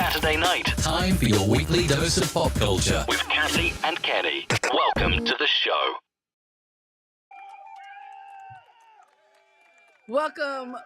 Saturday night. Time for your weekly dose of pop culture. With Kathy and Kenny. Welcome to the show. Welcome.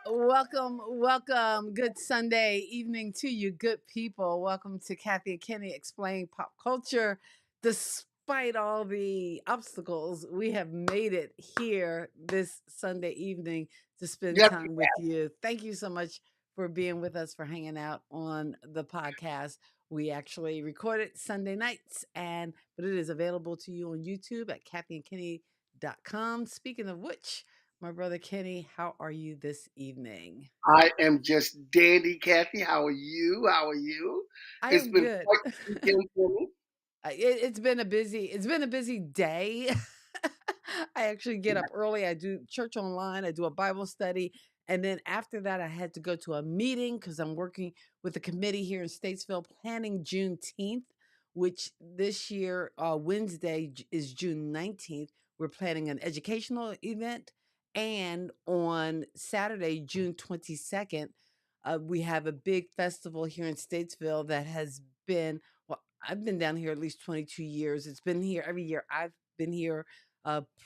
Good Sunday evening to you, good people. Welcome to Kathy and Kenny Explain Pop Culture. Despite all the obstacles, we have made it here this Sunday evening to spend Yes, time with you. Thank you so much for being with us, for hanging out on the podcast. We actually record it Sunday nights, but it is available to you on YouTube at kathyandkenny.com. Speaking of which, my brother Kenny, how are you this evening? I am just dandy, Kathy. How are you? I It's am been good. quite the weekend for me. It's been a busy day. I actually get up early. I do church online. I do a Bible study. And then after that, I had to go to a meeting because I'm working with a committee here in Statesville planning Juneteenth, which this year, Wednesday is June 19th. We're planning an educational event. And on Saturday, June 22nd, we have a big festival here in Statesville that has been, well, I've been down here at least 22 years. It's been here every year. I've been here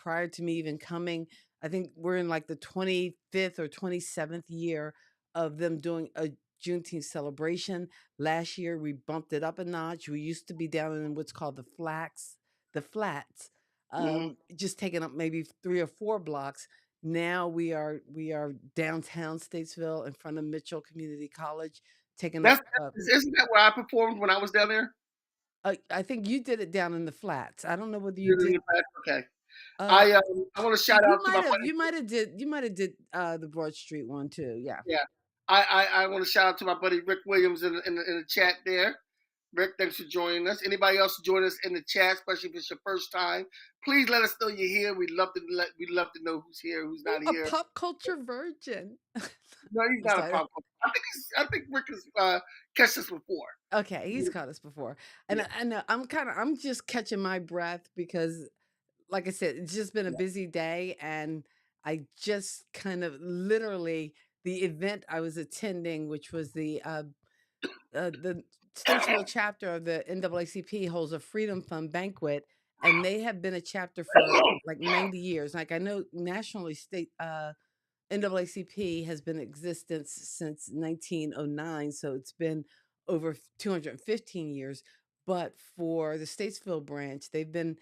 prior to me even coming. I think we're in like the 25th or 27th year of them doing a Juneteenth celebration. Last year, we bumped it up a notch. We used to be down in what's called the flats, just taking up maybe 3 or 4 blocks. Now we are downtown Statesville in front of Mitchell Community College, taking up. Isn't that where I performed when I was down there? I think you did it down in the flats. I don't know whether you Did it in did. the past? Okay. Uh, I want to shout out to my buddy. you might have did the Broad Street one too. Yeah. Yeah. I want to shout out to my buddy Rick Williams in the chat there. Rick, thanks for joining us. Anybody else join us in the chat, especially if it's your first time? Please let us know you're here. We'd love to know who's here, who's not here. A pop culture virgin. No, he's not a pop culture. I think Rick has catched us before. Okay, he's caught us before, and Yeah. I know I'm just catching my breath because, like I said, it's just been a busy day, and I just kind of literally the event I was attending, which was the Statesville chapter of the NAACP holds a Freedom Fund banquet, and they have been a chapter for like 90 years. Like I know nationally, NAACP has been in existence since 1909, so it's been over 215 years. But for the Statesville branch, they've been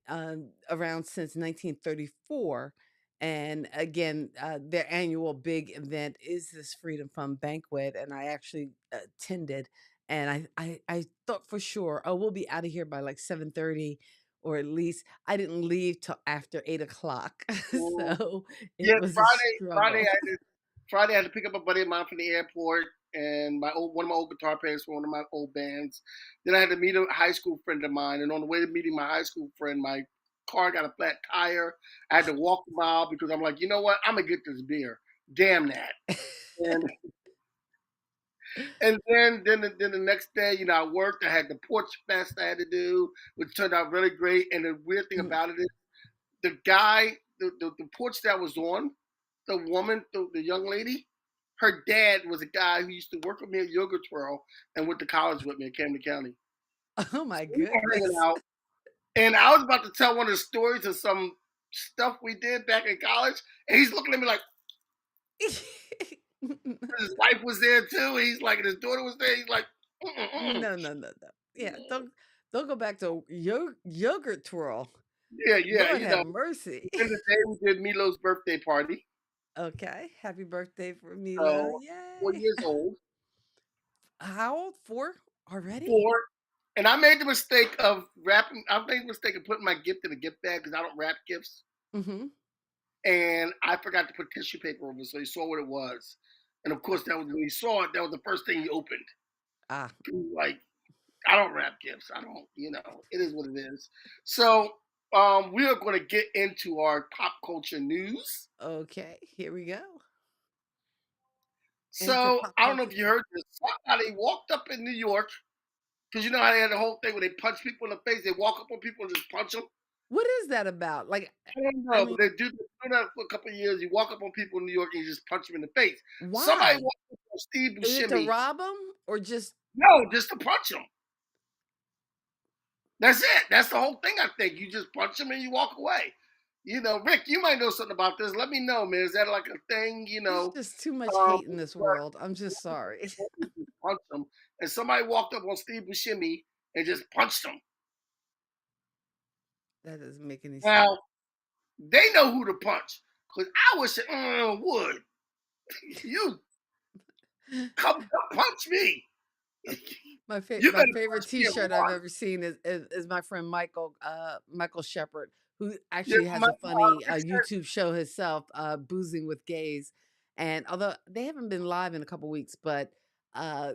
around since 1934. And again, their annual big event is this Freedom Fund banquet, and I actually attended. And I thought for sure, oh, we'll be out of here by like 7:30, or at least I didn't leave till after 8 o'clock. So Yeah, it was a struggle. Friday I had to pick up a buddy of mine from the airport, and one of my old guitar players from one of my old bands. Then I had to meet a high school friend of mine, and on the way to meeting my high school friend, my car got a flat tire. I had to walk a mile because I'm like, you know what? I'm gonna get this beer. Damn that. And then the next day, I worked. I had the porch fest I had to do, which turned out really great. And the weird thing about it is, the guy, the porch that was on, the woman, the young lady, her dad was a guy who used to work with me at Yoga Twirl and went to college with me at Camden County. Oh my We were hanging goodness. out, and I was about to tell one of the stories of some stuff we did back in college, and he's looking at me like, his wife was there too. He's like, and his daughter was there. He's like, No. Yeah, don't go back to yogurt twirl. yeah. Lord have mercy. In the day we did Milo's birthday party. Okay, happy birthday for Milo. So 4 Yay. years old. How old? 4 already? 4. And I made the mistake of wrapping. I made the mistake of putting my gift in a gift bag because I don't wrap gifts. Mm-hmm. And I forgot to put tissue paper over it, so he saw what it was. And of course, that was when he saw it. That was the first thing he opened. He was like, I don't wrap gifts. I don't. It is what it is. So we are going to get into our pop culture news. Okay, here we go. So I don't know if you heard this. Somebody walked up in New York, because you know how they had the whole thing where they punch people in the face. They walk up on people and just punch them. What is that about? Like, I don't know, but they do that for a couple of years. You walk up on people in New York and you just punch them in the face. Why? Somebody walked up on Steve Is it to Buscemi. rob them or just No, just to punch them. That's it. That's the whole thing. I think you just punch them and you walk away. Rick, you might know something about this. Let me know, man. Is that like a thing? There's just too much Um, hate in this world. I'm just sorry. punch them, and somebody walked up on Steve Buscemi and just punched him. That doesn't make any sense. Now they know who to punch because I wish it would. You come punch me. My You my better favorite punch me and T-shirt I've run. ever seen is my friend Michael Shepard, who Yeah, actually has my a funny Rick said, YouTube show himself, boozing with gays. And although they haven't been live in a couple weeks, uh,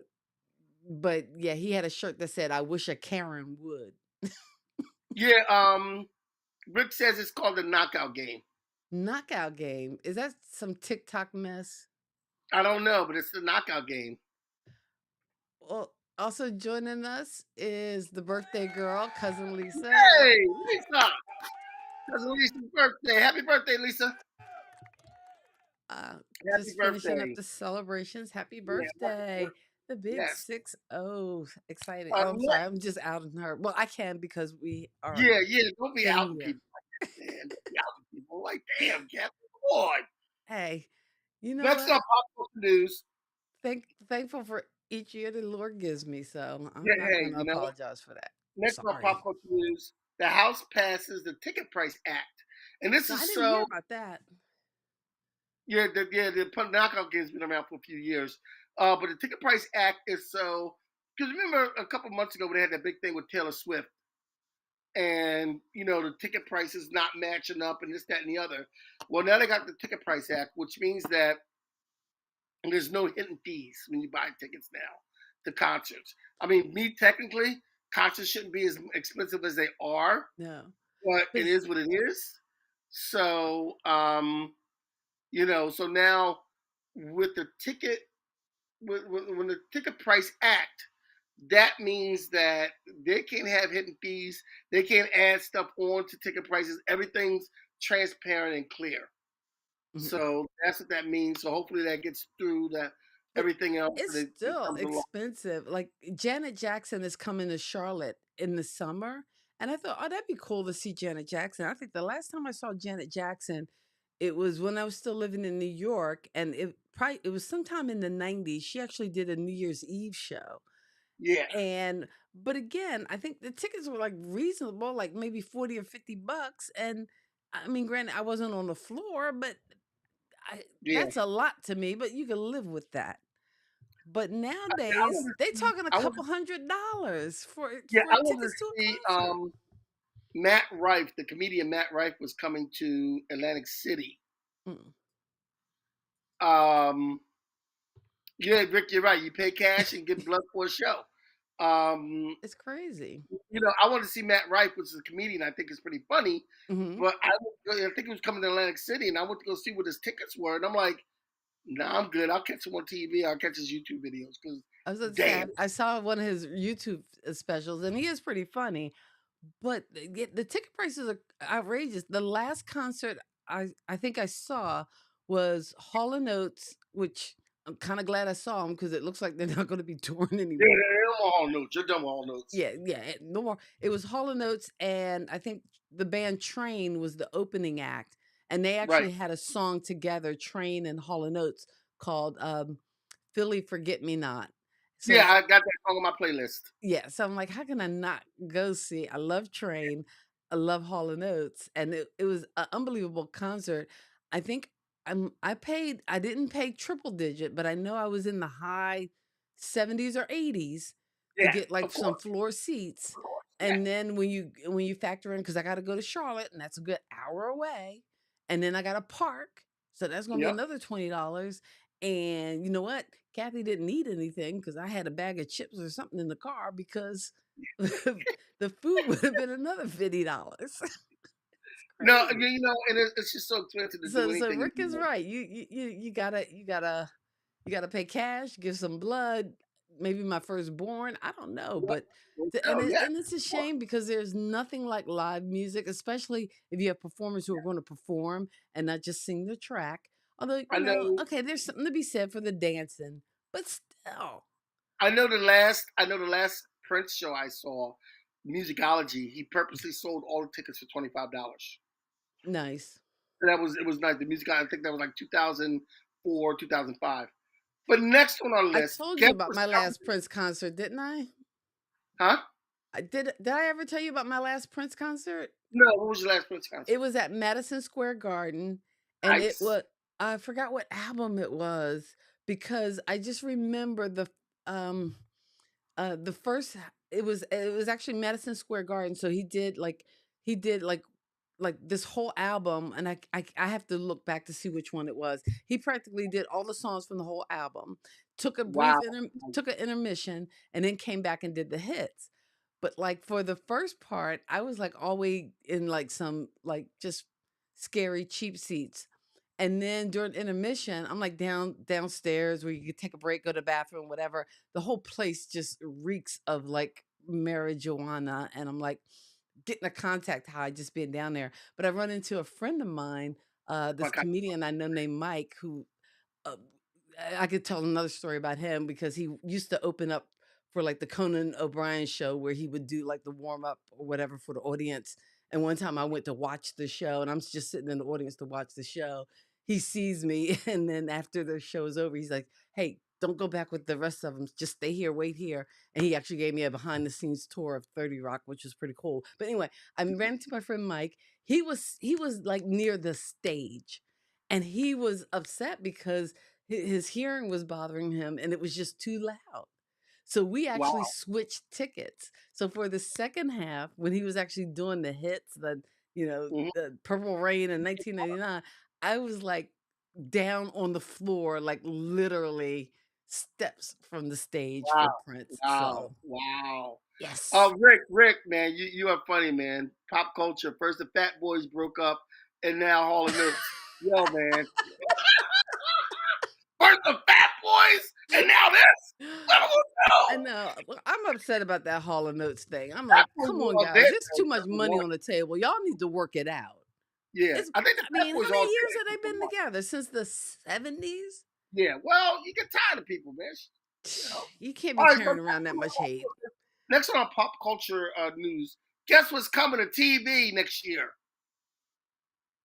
but yeah, he had a shirt that said, "I wish a Karen would." yeah, Rick says it's called the knockout game. Knockout game, is that some TikTok mess? I don't know, but it's the knockout game. Well, also joining us is the birthday girl, cousin Lisa. Hey, Lisa! Cousin Lisa's birthday. Happy birthday, Lisa. Happy Just finishing up birthday. the celebrations. Happy Yeah, happy birthday. birthday. The big Yes. 6-0. Excited. Oh, I'm sorry. Let, I'm just outing her. Well, I can because we are yeah, don't be in outing here. people like that, man. Don't be outing people. Like, damn, Captain, come on. Hey, you know Next what? up, pop culture news. Thankful for each year the Lord gives me. So Yeah, I'm not hey, going to apologize for that. next up, pop Sorry. culture news. The House passes the Ticket Price Act. And this I is didn't hear so, about that. the knockout game's been around for a few years. But the Ticket Price Act is so, because remember a couple months ago when they had that big thing with Taylor Swift and, the ticket prices not matching up and this, that, and the other. Well, now they got the Ticket Price Act, which means that there's no hidden fees when you buy tickets now to concerts. I mean, me technically, concerts shouldn't be as expensive as they are, No. but it Because is what it is. So, so now with the ticket, when the Ticket Price Act, that means that they can't have hidden fees. They can't add stuff on to ticket prices. Everything's transparent and clear. So that's what that means. So hopefully that gets through that But everything else it's that it still comes along. expensive. Like Janet Jackson is coming to Charlotte in the summer. And I thought, oh, that'd be cool to see Janet Jackson. I think the last time I saw Janet Jackson, it was when I was still living in New York. And it was sometime in the 90s. She actually did a New Year's Eve show. Yeah, But again, I think the tickets were like reasonable, like maybe 40 or $50. And I mean, granted, I wasn't on the floor, but yeah. that's a lot to me, but you can live with that. But I want nowadays, to they see. talking a I want. couple $100 Yeah, for I want to tickets to a see. concert. Matt Rife, the comedian Matt Rife, was coming to Atlantic City. Mm. Um, yeah, Rick, you're right. You pay cash and get blood for a show. Um, It's crazy. I want to see Matt Rife, which is a comedian. I think is pretty funny. Hmm. But I think he was coming to Atlantic City, and I went to go see what his tickets were, and I'm like, nah, I'm good. I'll catch him on TV. I'll catch his YouTube videos because, I was gonna say, damn, I saw one of his YouTube specials, and he is pretty funny. But the ticket prices are outrageous. The last concert I think I saw was Hall and Oates, which I'm kind of glad I saw them because it looks like they're not going to be touring yeah, anymore. they're all notes. You're done with all notes, Yeah, no more. It was Hall and Oates, and I think the band Train was the opening act, and they right? actually had a song together, Train and Hall and Oates, called "Philly Forget Me Not." Yeah, So I got that song on my playlist. yeah, so I'm like, how can I not go see? I love Train, I love Hall and Oates, and it was an unbelievable concert. I think I didn't pay triple digit, but I know I was in the high 70s or 80s to Yeah, get like of some course, floor seats. of course. Yeah, And then when you factor in, because I got to go to Charlotte, and that's a good hour away, and then I got to park, so that's gonna be yep. another $20. And you know what? Kathy didn't need anything because I had a bag of chips or something in the car because the food would have been another $50. It's No, crazy. and it's just so expensive to do So anything Rick is anymore. right. You gotta pay cash, give some blood, maybe my firstborn. I don't know, Yep. but Oh yeah, and it's a shame because there's nothing like live music, especially if you have performers who are going to perform and not just sing the track. Although I know. okay, there's something to be said for the dancing, but still. I know the last Prince show I saw, Musicology. He purposely sold all the tickets for $25. Nice. It was nice. The music, I think that was like 2004, 2005. But next on our I list, told you guess about what's my last coming? Prince concert, didn't I? Huh? Did I ever tell you about my last Prince concert? No, what was your last Prince It concert? was at Madison Square Garden, and it Nice. was I forgot what album it was because I just remember um the first it was actually Madison Square Garden, so he did like this whole album, and I have to look back to see which one it was. He practically did all the songs from the whole album, Wow. took an intermission, and then came back and did the hits. But like for the first part, I was like always in like some like just scary cheap seats. And then during intermission, I'm like downstairs where you could take a break, go to the bathroom, whatever. The whole place just reeks of like marijuana. And I'm like getting a contact high just being down there. But I run into a friend of mine, this Okay. comedian I know named Mike, who uh, I could tell another story about him because he used to open up for like the Conan O'Brien show where he would do like the warm up or whatever for the audience. And one time I went to watch the show and I'm just sitting in the audience to watch the show. He sees me and then after the show is over, he's like, "Hey, don't go back with the rest of them. Just stay here, wait here." And he actually gave me a behind the scenes tour of 30 Rock, which was pretty cool. But anyway, I ran into my friend Mike. He was like near the stage and he was upset because his hearing was bothering him and it was just too loud. So we actually Wow. switched tickets. So for the second half, when he was actually doing the hits, Mhm. the Purple Rain in 1999, I was like down on the floor, like literally steps from the stage for Wow. Prince. Wow. So Wow. yes. Rick, man, you are funny, man. Pop culture. First the Fat Boys broke up, and now Hall and Oates. Yo, man. First the Fat Boys, and now this. What am I I gonna do? know. Well, I'm upset about that Hall and Notes thing. I'm Fat like, Boys come were on, all dead guys. It's too though. much Number money one. on the table. Y'all need to work it out. Yeah, It's I think the I Fat mean, Boys how are all many years dead. have they Number been one. together? Since the 70s? Yeah. Well, you get tired of people, man. You know. You can't All be right. So carrying around that much hate. next on our pop culture news, guess what's coming to TV next year?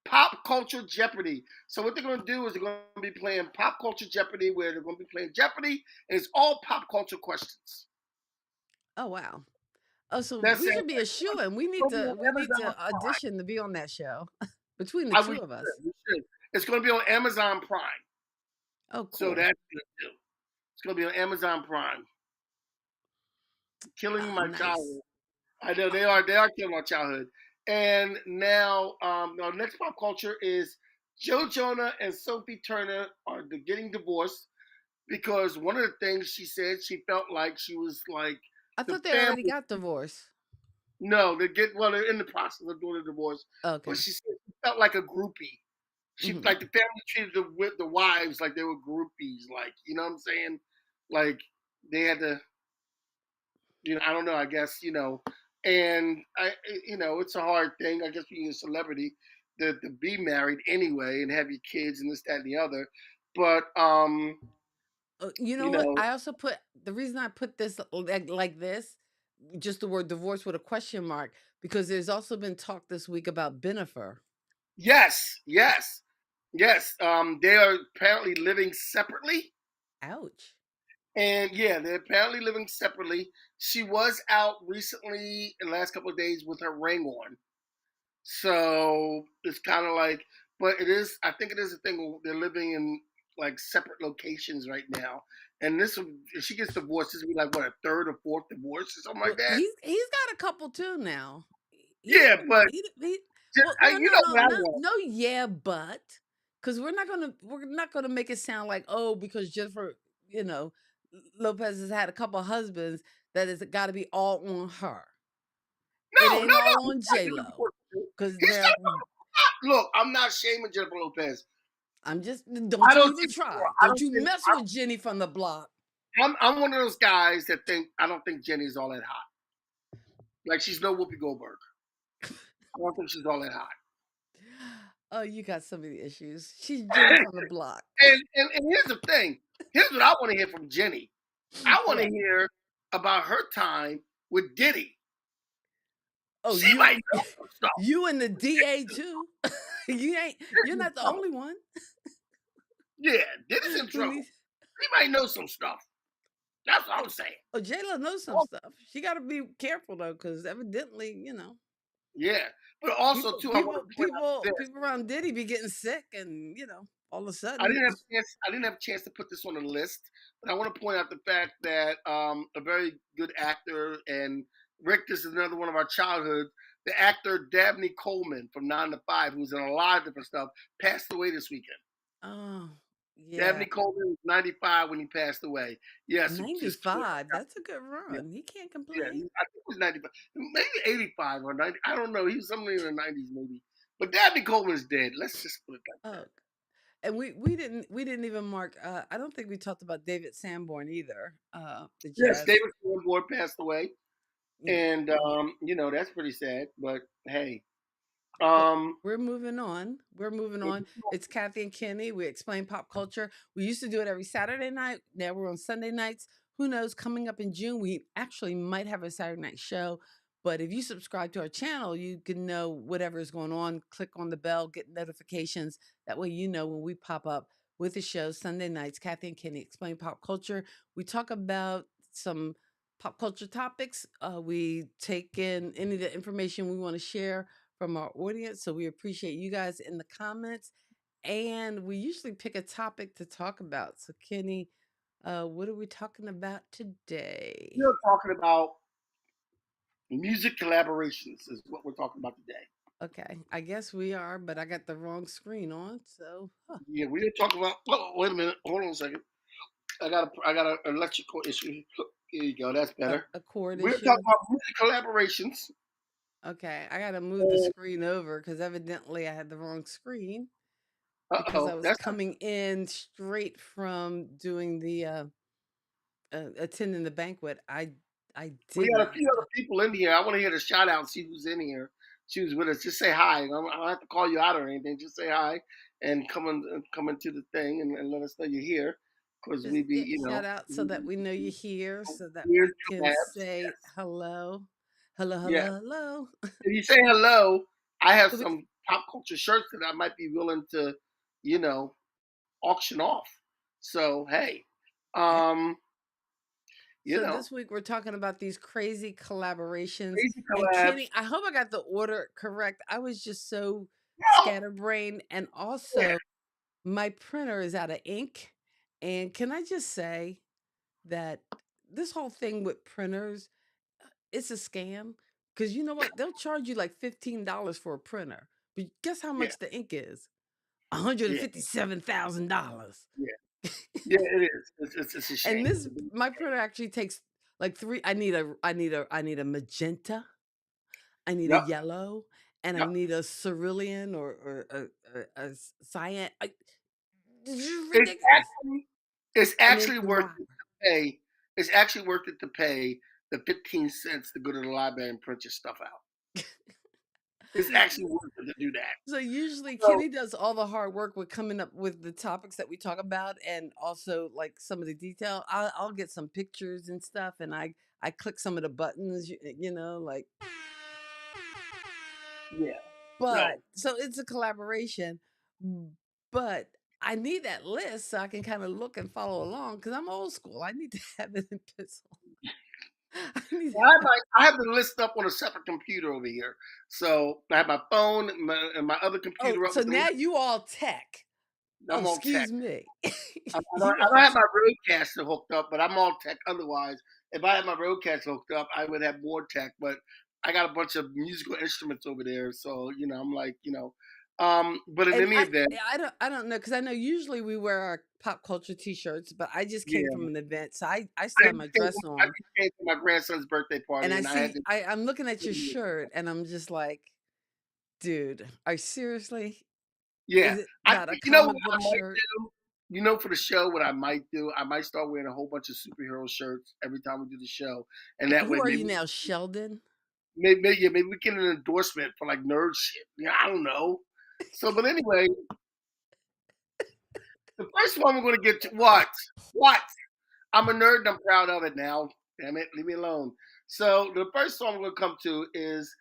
Pop Culture Jeopardy. So what they're going to do is they're going to be playing Pop Culture Jeopardy, where they're going to be playing Jeopardy, and it's all pop culture questions. Oh wow. Oh, so That's we it. should be a It's shoe and going to be on we need Amazon to Prime. audition to be on that show between the I, two of us. we should. It's going to be on Amazon Prime. Oh, So cool. that's good too. It's going to be on Amazon Prime. Killing my Nice. childhood. I know they are killing our childhood. And now, our next pop culture is Joe Jonah and Sophie Turner are getting divorced because one of the things she said she felt like she was like I the thought they already family. got divorced. No, they're in the process of doing a divorce, but Okay. she said she felt like a groupie. She Hmm. like the family treated the wives like they were groupies, like you know what I'm saying, like they had to, I don't know, I guess and it's a hard thing, I guess, being a celebrity to be married anyway and have your kids and this that and the other, but You know you what? know I also put the reason I put this like this, just the word divorce with a question mark, because there's also been talk this week about Benifer. yes, yes, yes, they are apparently living separately. Ouch. And yeah, they're apparently living separately. She was out recently in the last couple of days with her ring on. So it's kind of like, but I think it is a thing. They're living in like separate locations right now. And if she gets divorced, this will be like, what, a third or fourth divorce or something like Well, that? he's got a couple too now. He Yeah, didn't. but He well, no, you no, know no, what I no, want. no. Yeah, but because we're not gonna make it sound like, oh, because Jennifer, you know, Lopez has had a couple husbands that it's got to be all on her. It No, no, ain't no. all He's on not J getting Lo divorced. because He's they're. look, I'm not shaming Jennifer Lopez. I'm just I don't you don't even think try. I Don't don't you think mess with Jenny from the block. I'm one of those guys that think I don't think Jenny's all that hot. Like she's no Whoopi Goldberg. I don't think she's all that hot. Oh, you got so many issues. She's Jenny from the block. And here's the thing. Here's what I want to hear from Jenny. I want to What? hear about her time with Diddy. Oh, She might know some stuff. you and the DA too. You're Diddy's in not the trouble. only one Yeah, Diddy's in who trouble. needs. She might know some stuff. That's what I'm saying. Oh, J-Lo knows some Oh, stuff. She got to be careful though, because evidently, yeah, but also people, too, I want people, to point out people, this. people around Diddy be getting sick, and all of a I sudden, didn't have a chance. I didn't have a chance to put this on the list, but I want to point out the fact that a very good actor, and Rick, this is another one of our childhood. The actor Dabney Coleman from 9 to 5, who's in a lot of different stuff, passed away this weekend. oh yeah, Dabney Coleman was 95 when he passed away. Yes, just 95. That's a good yeah, run. He can't yeah. complain. I think it was 95, maybe 85 or 90. I don't know. He was somewhere in the 90s, maybe. But Dabney Coleman's dead. Let's just put it like Oh, that. and we didn't even mark. I don't think we talked about David Sanborn either. The Yes, jazz. David Sanborn passed away. You know, And that's pretty sad. But hey, But um, we're moving on. We're moving on. It's Kathy and Kenny. We explain pop culture. We used to do it every Saturday night. Now we're on Sunday nights. Who knows? Coming up in June, we actually might have a Saturday night show. But if you subscribe to our channel, you can know whatever is going on. Click on the bell, get notifications. That way, you know when we pop up with the show Sunday nights. Kathy and Kenny explain pop culture. We talk about some pop culture topics. We take in any of the information we want to share from our audience. So we appreciate you guys in the comments. And we usually pick a topic to talk about. So, Kenny, what are we talking about today? we're talking about music collaborations is what we're talking about today. Okay, I guess we are, but I got the wrong screen on. So, Yeah, we're talking about. Oh, wait a minute. Hold on a second. I got an electrical issue. Here you go. That's better. a chord We're talking issue. about music collaborations. Okay, I got to move the And screen over because evidently I had the wrong screen because I uh-oh, was that's coming in straight from doing the attending the banquet. I we did got a not. few other people in here. I want to hear the shout out, see who's in here. She was with us. Just say hi. I don't have to call you out or anything. Just say hi and come into the thing and let us know you're here. Because we Just be, shout out so that we know you're here, so that weird we can collabs. say Yes. hello. Hello, Yeah. hello, hello. If you say hello, I have So we- some pop culture shirts that I might be willing to, you know, auction off. So hey, okay. um, you So know, this week we're talking about these crazy collaborations. crazy And collabs. Kenny, I hope I got the order correct. I was just so Yeah, scatterbrained. And yeah, also, my printer is out of ink. And can I just say that this whole thing with printers, it's a scam. Because you know what? They'll charge you like $15 for a printer. But guess how yeah, much the ink is? yeah, $157,000. yeah, yeah. It is. It's a And shame. this It's a big my shame. printer actually takes like three. I need a magenta, I need a Yep, yellow, and I yep. need a cerulean or a cyan. This is It's ridiculous. actually it's And then actually the worth it wrapper. to pay. It's actually worth it to pay the 15 cents to go to the library and print your stuff out. It's actually worth it to do that. So usually So Kenny does all the hard work with coming up with the topics that we talk about and also like some of the detail. I'll get some pictures and stuff and I click some of the buttons, like yeah. but So so it's a collaboration. But I need that list so I can kind of look and follow along because I'm old school. I need to have it in pencil. I need I have the list up on a separate computer over here. So I have my phone and my other Oh, computer up so with the list. now you all tech. Oh, I'm all tech. excuse me. I don't, You I all don't have tech. my roadcaster hooked up, but I'm all tech otherwise. If I had my roadcaster hooked up, I would have more tech. But I got a bunch of musical instruments over there, so I'm like, But in And any I event, I don't know because I know usually we wear our pop culture t-shirts, but I just came yeah, from an event, so I still have my dress I on, just came to my grandson's birthday and party, I and I had see to. I'm looking at your shirt, and I'm just like, dude, are you seriously? Yeah, Is it I not a you know what comic book I might shirt? do? For the show, what I might do, I might start wearing a whole bunch of superhero shirts every time we do the show, and that way Who are you maybe now, Sheldon? maybe we get an endorsement for like nerd shit. Yeah, I don't know. So, but anyway, the first one we're going to get to what? What? I'm a nerd and I'm proud of it now. Damn it, leave me alone. So the first song we're gonna come to is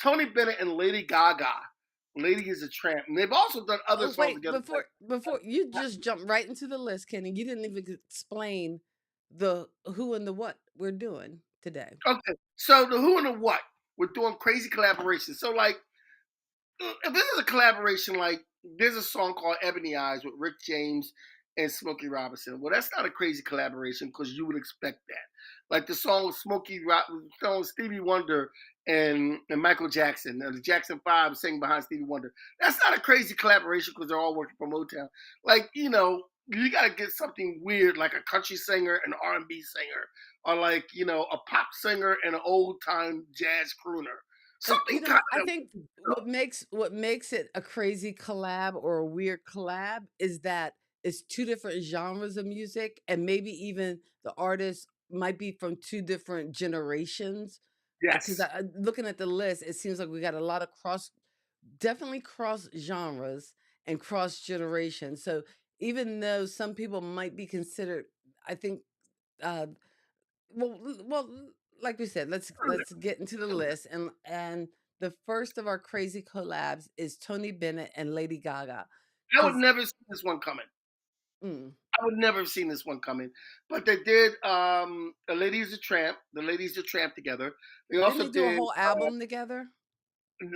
Tony Bennett and Lady Gaga. Lady is a Tramp. And they've also done other Oh songs wait, together. before you just jumped right into the list, Kenny. You didn't even explain the who and the what we're doing today. Okay, so the who and the what? We're doing crazy collaborations. So like if this is a collaboration, like there's a song called Ebony Eyes with Rick James and Smokey Robinson. Well, that's not a crazy collaboration because you would expect that. Like the song with song Stevie Wonder and Michael Jackson, the Jackson Five singing behind Stevie Wonder. That's not a crazy collaboration because they're all working for Motown. Like you got to get something weird like a country singer and R&B singer, or like a pop singer and an old time jazz crooner. Something kind I of think what makes it a crazy collab or a weird collab is that it's two different genres of music, and maybe even the artists might be from two different generations. Because yes. looking at the list, it seems like we got a lot of definitely cross genres and cross generations. So even though some people might be considered, I think, uh, well, like we said, let's get into the list, and the first of our crazy collabs is Tony Bennett and Lady Gaga, I would because never see this one coming. mm, I would never have seen this one coming. But they did The Ladies a Tramp, The Ladies a Tramp together. They didn't they also do a did whole album together?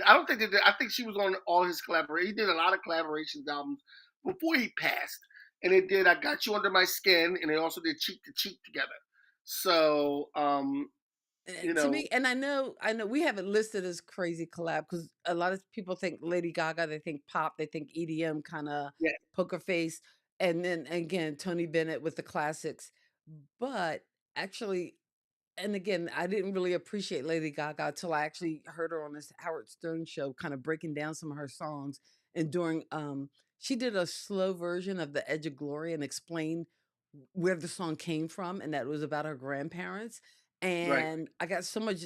I don't think they did I think she was on all his collaborations. He did a lot of collaborations albums before he passed. And they did I Got You Under My Skin and they also did Cheek to Cheek together. So you To know, me, and I know we have it listed as crazy collab because a lot of people think Lady Gaga, they think pop, they think EDM, kind of yeah, poker face, and then again Tony Bennett with the classics. But actually, and again, I didn't really appreciate Lady Gaga till I actually heard her on this Howard Stern show, kind of breaking down some of her songs. And during she did a slow version of The Edge of Glory and explained where the song came from, and that it was about her grandparents. right. And I got so much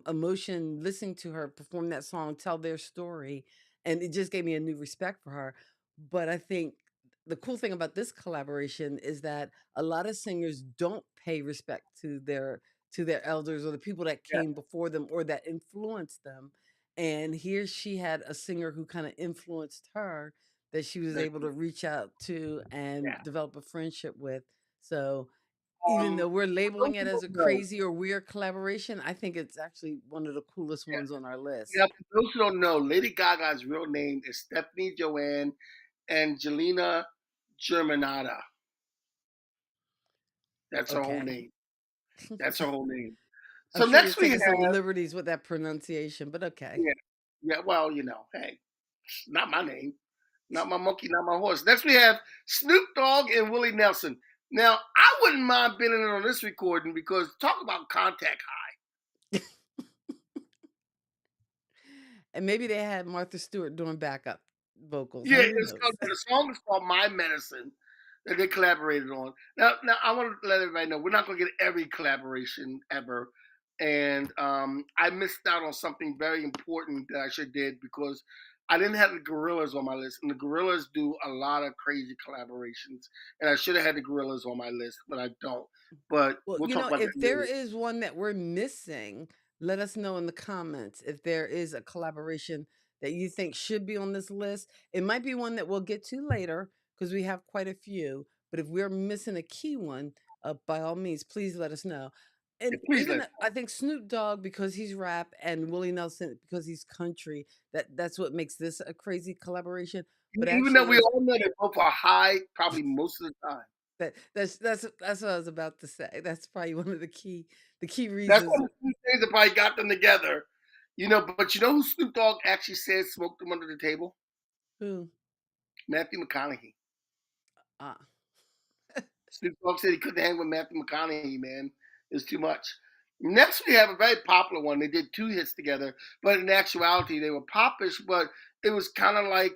emotion listening to her perform that song, tell their story, and it just gave me a new respect for her. But I think the cool thing about this collaboration is that a lot of singers don't pay respect to their elders or the people that Yeah, came before them or that influenced them. And here she had a singer who kind of influenced her, that she was that- able to reach out to and yeah. develop a friendship with. So even though we're For those labeling it who as a don't know, crazy or weird collaboration, I think it's actually one of the coolest yeah. ones on our list. Yeah, for those who don't know, Lady Gaga's real name is Stephanie Joanne Angelina Germanata. That's her whole Okay. name. That's her whole name. I'm So sure you're next we have, taking some liberties with that pronunciation, but okay. yeah, yeah. Well, hey, not my name, not my monkey, not my horse. Next we have Snoop Dogg and Willie Nelson. Now I wouldn't mind being in on this recording because talk about contact high. And maybe they had Martha Stewart doing backup vocals. Yeah, Who it's knows? called the song is called My Medicine that they collaborated on. Now I want to let everybody know we're not going to get every collaboration ever, and I missed out on something very important that I should did because I didn't have the Gorillas on my list, and the Gorillas do a lot of crazy collaborations, and I should have had the Gorillas on my list, but I don't. But Well, we'll talk about that if there later. is one that we're missing, let us know in the comments if there is a collaboration that you think should be on this list. It might be one that we'll get to later because we have quite a few. But if we're missing a key one, by all means, please let us know. Yeah, And please even let. I think Snoop Dogg, because he's rap, and Willie Nelson because he's country, that's what makes this a crazy collaboration. But Even though actually, we there's all know they both are high, probably most of the time. that's what I was about to say. That's probably one of the key That's reasons. one of the few things that probably got them together. But you know who Snoop Dogg actually said smoked them under the table? Who? Matthew McConaughey. Ah, Snoop Dogg said he couldn't hang with Matthew McConaughey, man. It's too much. Next, we have a very popular one. They did 2 hits together, but in actuality, they were popish, but it was kind of like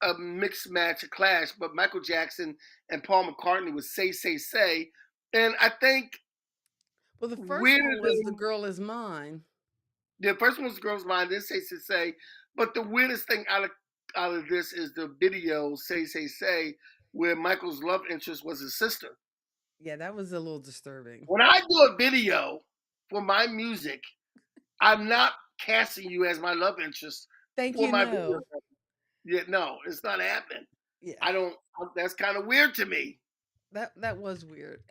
a mixed match, a clash. But Michael Jackson and Paul McCartney was Say, Say, Say. And I think well, the first weirder one was "The than Girl Is Mine." the first one was Girl's Mind, then Say Say Say. But the weirdest thing out of this is the video Say Say Say, where Michael's love interest was his sister. Yeah, that was a little disturbing. When I do a video for my music, I'm not casting you as my love interest Thank for you. my video. No. Yeah, no, it's not happening. Yeah, I don't. That's kind of weird to me, that was weird.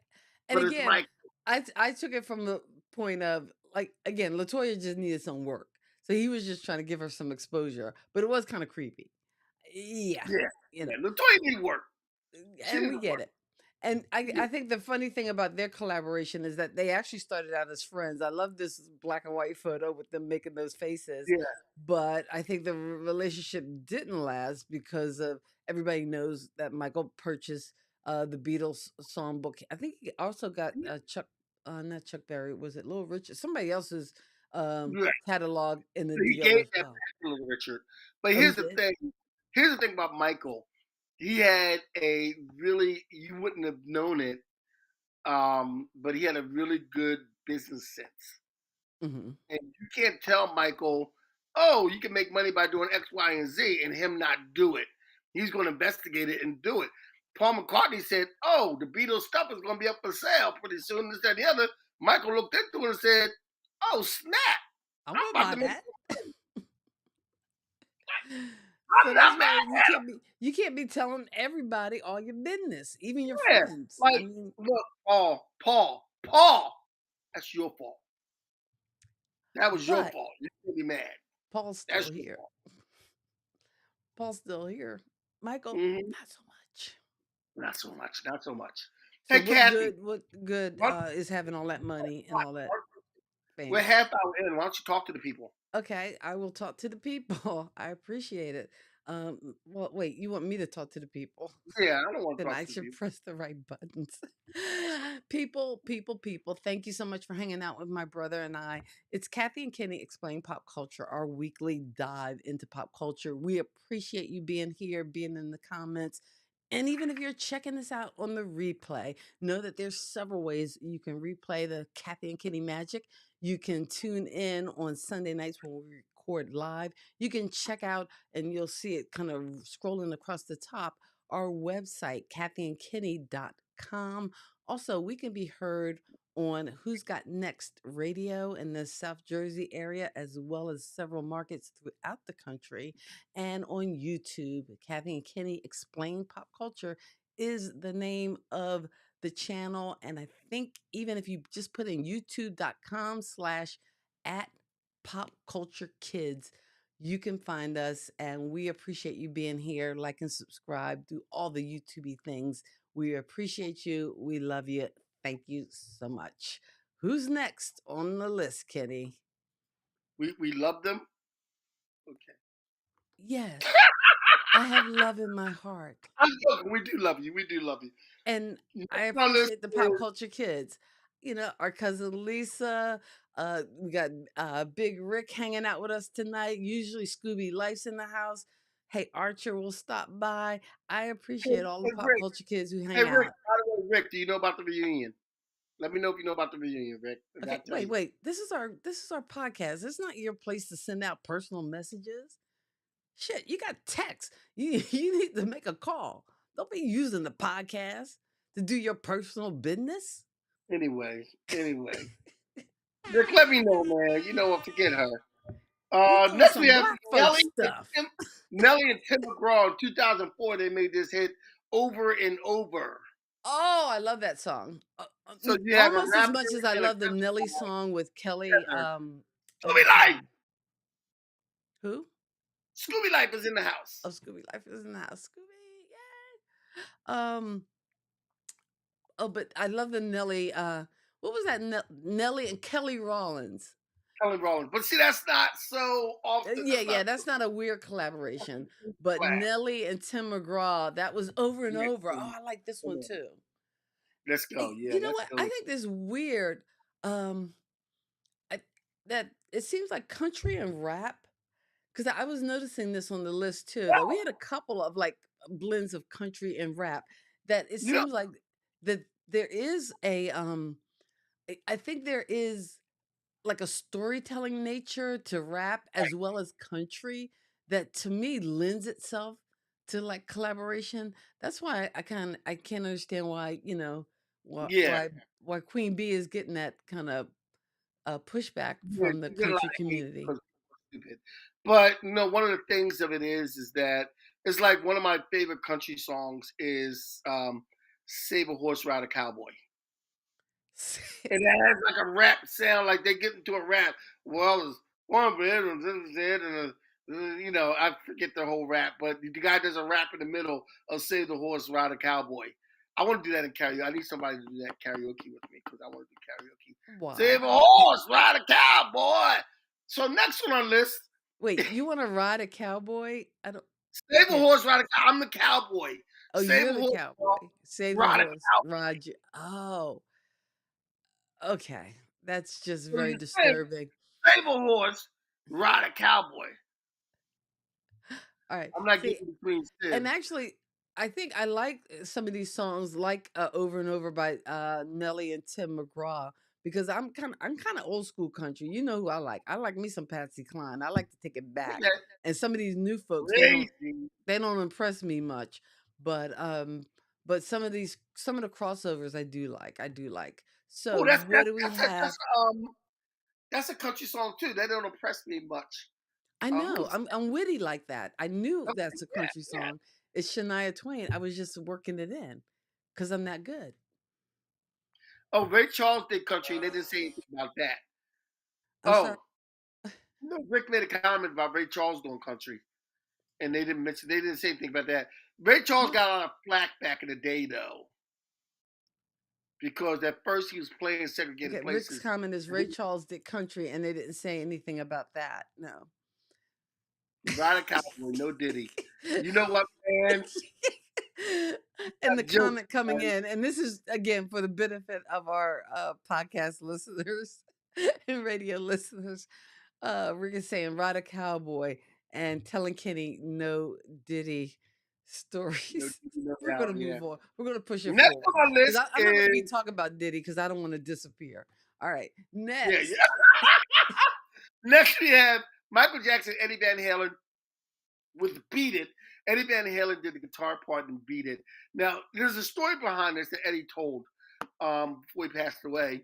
And but it's again, Mike. I took it from the point of like again, Latoya just needed some work, so he was just trying to give her some exposure, but it was kind of creepy. Yeah, Yeah, you know. yeah. Latoya need work. She And need we to get work. it. And Yeah, I think the funny thing about their collaboration is that they actually started out as friends. I love this black and white photo with them making those faces. yeah. But I think the relationship didn't last because of everybody knows that Michael purchased the Beatles songbook. I think he also got Chuck, not Chuck Berry, was it Little Richard? Somebody else's Right. catalog in the He deal gave as that well. back to Little Richard. But Oh, he here's the did? thing. Here's the thing about Michael. He had a really, you wouldn't have known it, but he had a really good business sense. Hmm. And you can't tell Michael, oh, you can make money by doing X, Y, and Z, and him not do it. He's going to investigate it and do it. Paul McCartney said, oh, the Beatles stuff is going to be up for sale pretty soon, this, that, and the other. Michael looked into it and said, oh, snap. I'm I'm gonna about buy to make, that. So I'm that's not why mad at him. you can't be telling everybody all your business, even your Yeah. friends. I Like, mean, look, Paul, that's your fault. That was your but fault. You can't be mad. Paul's still That's your here. fault. Paul's still here. Michael, Mm-hmm. not so much. Not so much. Not so much. So Hey, Kathy, what good why is having all that money and all that we're fame? half hour in. Why don't you talk to the people? Okay, I will talk to the people. I appreciate it. Well, wait, you want me to talk to the people? Yeah, I don't want to Then talk I to the should people. press the right buttons. People, thank you so much for hanging out with my brother and I. It's Kathy and Kenny Explain Pop Culture, our weekly dive into pop culture. We appreciate you being here, being in the comments. And even if you're checking this out on the replay, know that there's several ways you can replay the Kathy and Kenny magic. You can tune in on Sunday nights when we record live. You can check out, and you'll see it kind of scrolling across the top, our website, kathyandkenny.com. Also, we can be heard on Who's Got Next Radio in the South Jersey area, as well as several markets throughout the country. And on YouTube, Kathy and Kenny Explain Pop Culture is the name of the channel. And I think even if you just put in youtube.com/ at pop culture kids, you can find us, and we appreciate you being here. Like and subscribe, do all the YouTubey things. We appreciate you. We love you. Thank you so much. Who's next on the list, Kenny? We love them. Okay. Yes, I have love in my heart. I'm joking. We do love you. We do love you. And I Next on our list appreciate the pop is culture kids. You know, our cousin Lisa. We got Big Rick hanging out with us tonight. Usually Scooby Life's in the house. Hey, Archer will stop by. I appreciate all the pop Rick. culture kids who Hey hang Rick. out. By the way, Rick, do you know about the reunion? Let me know if you know about the reunion, Rick. I Okay, gotta tell you. wait. This is our podcast. It's not your place to send out personal messages. Shit, you got text. You need to make a call. Don't be using the podcast to do your personal business. Anyway, Rick, let me know, man. You know what? Forget her. You doing Next we some have black folk stuff. Nelly and Tim McGraw in 2004. They made this hit over and over. Oh, I love that song. So you have a Almost as rapper much as I and a love the Nelly song with Kelly. together. Oh, Scooby what's her Life. name? Who? Scooby Life is in the Oh, house. Scooby Life is in the house. Scooby, yeah. Oh, but I love the Nelly. What was that? Nelly and Kelly Rollins. Kelly Rowland. But see, that's not so often. Yeah, That's yeah, not that's not a weird collaboration. But class. Nelly and Tim McGraw, that was over and Yeah, over. Oh, I like this one too. let's go. Yeah, You know that's what? I Nelly. think this weird. Um, I, that it seems like country and rap. Because I was noticing this on the list too. That we had a couple of like blends of country and rap. That it You know, seems like that there is a. I think there is like a storytelling nature to rap as well as country that to me lends itself to like collaboration. That's why I can't understand why, why Yeah, why why Queen Bee is getting that kind of pushback yeah, from the you get a lot country of hate community. because people are stupid. But one of the things of it is that it's like one of my favorite country songs is "Save a Horse, Ride a Cowboy." And it has like a rap sound, like they get into a rap. Well, it's one bit and I forget the whole rap, but the guy does a rap in the middle of "Save the Horse, Ride a Cowboy." I want to do that in karaoke. I need somebody to do that karaoke with me because I want to do karaoke. Save Why? a horse, ride a cowboy. So next on our list, Wait, you want to ride a cowboy? I don't. save a Okay. horse, ride a cow. I'm the cowboy. Oh, Save a you're the horse, cowboy. Save the ride a horse, cow. Roger. Oh, okay. That's just So very you say, disturbing. save a horse, ride a cowboy. All right. I'm not See, getting between and sibs. actually, I think I like some of these songs, like "Over and Over" by Nelly and Tim McGraw, because I'm kind of old school country. You know who I like? I like me some Patsy Cline. I like to take it back. Okay, And some of these new folks, they don't crazy. they don't impress me much. But some of the crossovers I do like. I do like. Oh, So that's what that's do we that's a, have? that's a country song too. They don't impress me much. I Who know. is I'm witty like that. I knew okay? that's a Yeah, country yeah. song. It's Shania Twain. I was just working it in because I'm that good. Oh, Ray Charles did country, and they didn't say anything about that. I'm sorry. Oh, no, Rick made a comment about Ray Charles doing country, and they didn't say anything about that. Ray Charles Huh? got a lot of flack back in the day though, because at first he was playing Okay, segregated Rick's places. comment is And Ray Charles did country and they didn't say anything about that. No. Ride a Cowboy, no Diddy. You know what, man? And the That joke, comment coming man. in, and this is again for the benefit of our podcast listeners and radio listeners. Rick is saying ride a cowboy and telling Kenny no Diddy No stories. Diddy, no We're doubt. gonna Yeah. move on. We're gonna push it Next forward on my because list I'm not gonna be is talking about Diddy because I don't want to disappear. All right, yeah, next. yeah. Next we have Michael Jackson, Eddie Van Halen with "Beat It." Eddie Van Halen did the guitar part in "Beat It." Now, there's a story behind this that Eddie told before he passed away.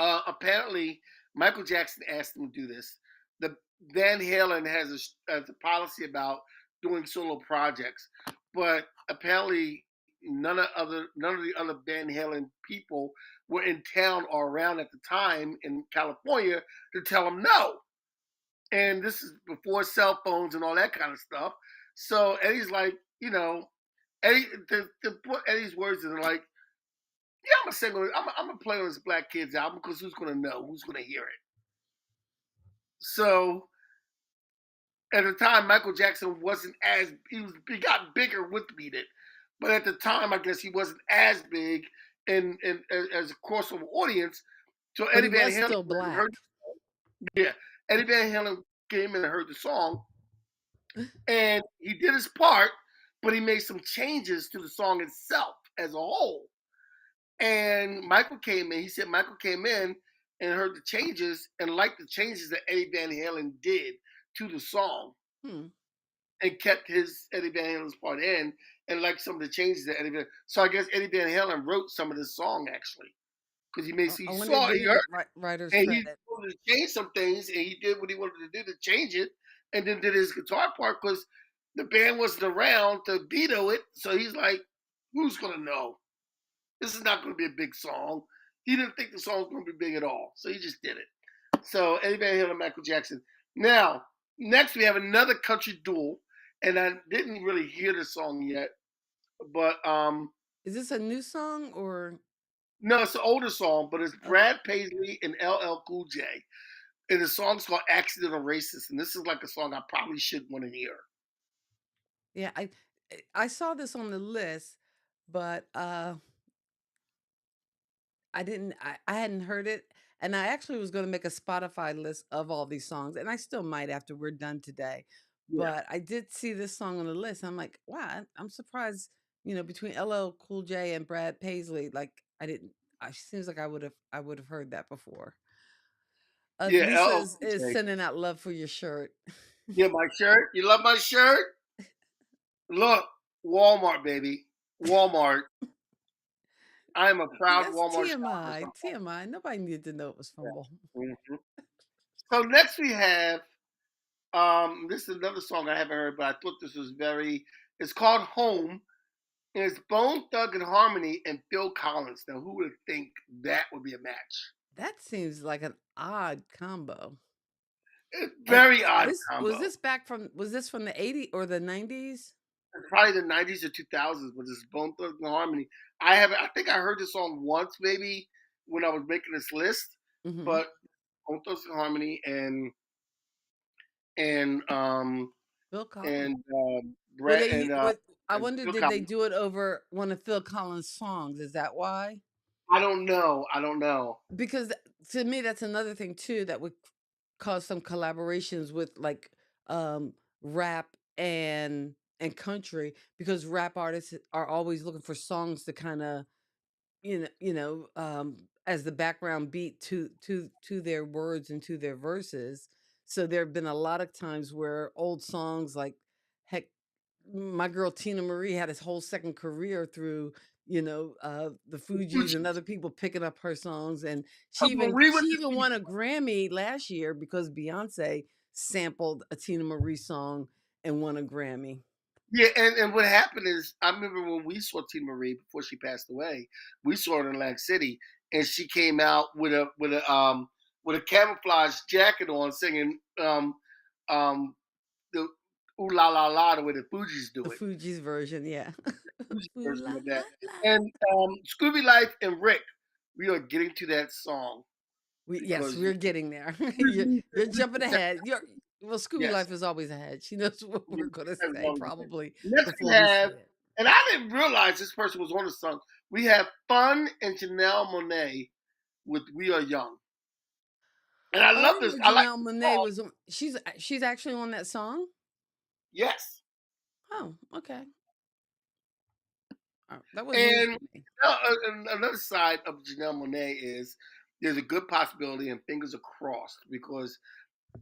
Apparently, Michael Jackson asked him to do this. The Van Halen has a policy about doing solo projects, but apparently none of the other Van Halen people were in town or around at the time in California to tell him no. And this is before cell phones and all that kind of stuff. So Eddie's like, Eddie, to put Eddie's words in like, yeah, I'm gonna sing. I'm gonna play on this Black Kids album because who's gonna know? Who's gonna hear it? So at the time, Michael Jackson wasn't as he got bigger with "Beat It," but at the time, I guess he wasn't as big in as a crossover audience. So But Eddie he Van was Halen still heard, black. yeah, Eddie Van Halen came in and heard the song, and he did his part, but he made some changes to the song itself as a whole. And Michael came in. He said Michael came in and heard the changes and liked the changes that Eddie Van Halen did to the song Hmm. and kept his Eddie Van Halen's part in and liked some of the changes that Eddie Van. So I guess Eddie Van Halen wrote some of this song actually because I he wonder saw did it, he he heard get it, writer's and he credit? wanted to change some things and he did what he wanted to do to change it and then did his guitar part because the band wasn't around to veto it. So he's like, who's gonna know? This is not going to be a big song. He didn't think the song was going to be big at all, so he just did it. So Eddie Van Halen and Michael Jackson. Now, next we have another country duel, and I didn't really hear the song yet, but Is this a new song or no, it's an older song, but it's okay? Brad Paisley and LL Cool J, and the song's called "Accidental Racist," and this is like a song I probably should want to hear. Yeah, I saw this on the list, but I hadn't heard it, and I actually was going to make a Spotify list of all these songs, and I still might after we're done today. Yeah, But I did see this song on the list. And I'm like, wow, I'm surprised. Between LL Cool J and Brad Paisley, like I didn't. I seems like I would have heard that before. yeah, Lisa LL is, Cool is J. sending out love for your shirt. Yeah, my shirt. You love my shirt? Look, Walmart, baby, Walmart. I am a proud That's Walmart shopper. TMI. TMI. Nobody needed to know it was from Baltimore. Mhm. So next we have this is another song I haven't heard, but I thought this was very. It's called Home, and it's Bone Thug and Harmony and Phil Collins. Now, who would think that would be a match? That seems like an odd combo. It's And very odd this was combo. this back from was this from the 80s or the 90s? It's probably the '90s or 2000s, but this Bone Thug and Harmony. I haven't. I think I heard this song once, maybe when I was making this list, Mhm. but Bone Thugs and Harmony and Phil Collins. and Were Brett they what I and wonder Phil did they Collins. do it over one of Phil Collins' songs? Is that why? I don't know. I don't know. Because to me that's another thing too that would cause some collaborations with like rap and country because rap artists are always looking for songs to kind of as the background beat to their words and to their verses. So there have been a lot of times where old songs like heck, my girl Tina Marie had his whole second career through the Fugees and Fugees. other people picking up her songs, and So she even Marie she with the even Fugees. won a Grammy last year because Beyonce sampled a Tina Marie song and won a Grammy. Yeah, and what happened is I remember when we saw Tina Marie before she passed away, we saw her in Atlantic City, and she came out with a camouflage jacket on, singing the "Ooh La La La" the way the Fugees The do it, Fugees version, yeah. Fugees Ooh version la of la that. la. And Scooby Life and Rick, we are getting to that song Yes, because we're getting there. we You're we jumping ahead. Well, Scooby yes, Life is always ahead. She knows what we're gonna that's say wrong with that. probably Next we before we say have, it. and I didn't realize this person was on the song. We have Fun and Janelle Monae with "We Are Young," and I Oh, I love didn't this. know I like Janelle the Monae song. was on. She's actually on that song. Yes, Oh, okay. That was news and to me. another side of Janelle Monae is there's a good possibility, and fingers are crossed because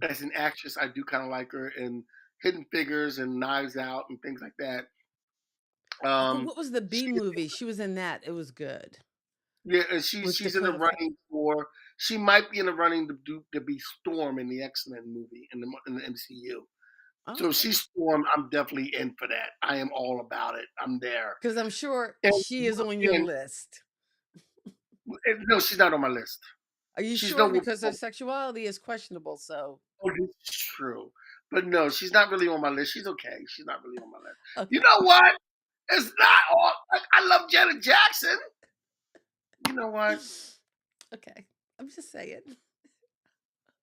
as an actress, I do kind of like her in Hidden Figures and Knives Out and things like that. Oh, Um, what was the she, B movie? She was in that. It was good yeah, and with she's in the Dakota. running for. She might be in the running to be Storm in the X Men movie in the MCU. Oh, So okay. she's Storm. I'm definitely in for that. I am all about it. I'm there. Because I'm sure And, she is on your and list. no, she's not on my list. Are you She's no sure? Whoopi Because her Goldberg. sexuality is questionable. So Oh, this is true. But no, she's not really on my list. She's okay. She's not really on my list. You okay, know what? It's not all. Like, I love Janet Jackson. You know what? okay. I'm just saying.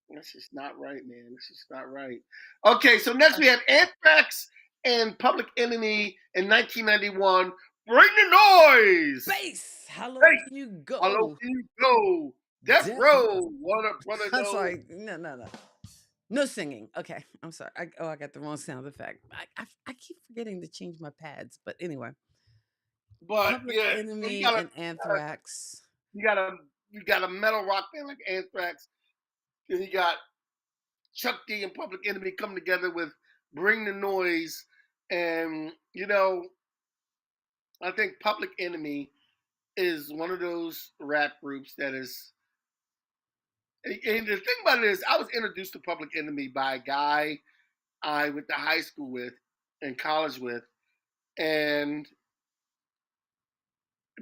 That's just not right, man. That's just not right. Okay, so next we have Anthrax and Public Enemy in 1991. Bring the noise. Bass. How low Hey, can you how low go? can you go? Death Death row. Row. Wanna I'm know? sorry. No, no, no. No singing. Okay. I'm sorry. I got the wrong sound effect. I keep forgetting to change my pads. But anyway, But Public yeah, you Enemy got a and Anthrax. you got a you got a metal rock band like Anthrax, and you got Chuck D and Public Enemy come together with Bring the Noise, and I think Public Enemy is one of those rap groups that is. And the thing about it is, I was introduced to Public Enemy by a guy I went to high school with and college with, and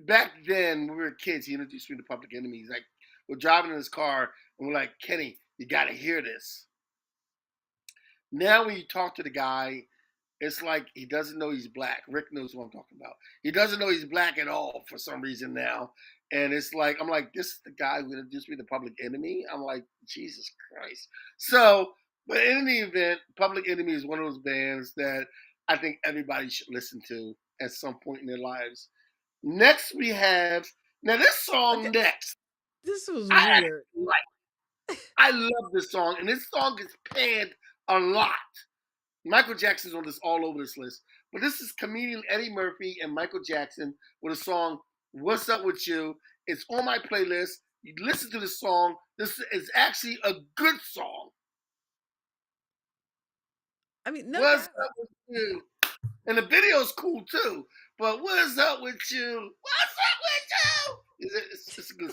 back then when we were kids, he introduced me to Public Enemy. He's like, we're driving in his car, and we're like, Kenny, you got to hear this. Now, when you talk to the guy, it's like he doesn't know he's black. Rick knows what I'm talking about. He doesn't know he's black at all for some reason now. And it's like, I'm like, this is the guy who introduced me to Public Enemy. I'm like, Jesus Christ. So, but in any event, Public Enemy is one of those bands that I think everybody should listen to at some point in their lives. Next, we have, now this Okay. song next, This was I actually weird. like. I love this song, and this song gets panned a lot. Michael Jackson's on this all over this list. But this is comedian Eddie Murphy and Michael Jackson with a song, What's Up With You? It's on my playlist. You listen to the song. This is actually a good song. I mean, no What's doubt. up with you? And the video's cool too. But what's up with you? What's up with you?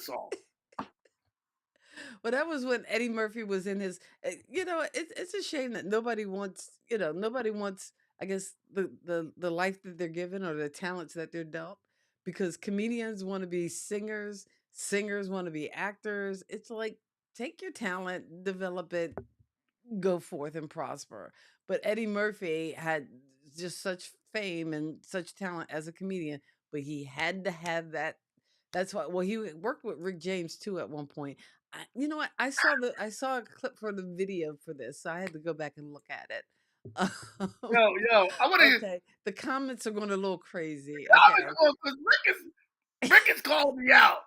song. Well, that was when Eddie Murphy was in his. It's a shame that nobody wants. Nobody wants. I guess the life that they're given or the talents that they're dealt, because comedians want to be singers, singers want to be actors. It's like take your talent, develop it, go forth and prosper. But Eddie Murphy had just such fame and such talent as a comedian, but he had to have that. That's why. Well, he worked with Rick James too at one point. You know what? I saw a clip for the video for this, so I had to go back and look at it. Yo, I want to. Okay, the comments are going a little crazy. Because Okay, Rick is calling me out.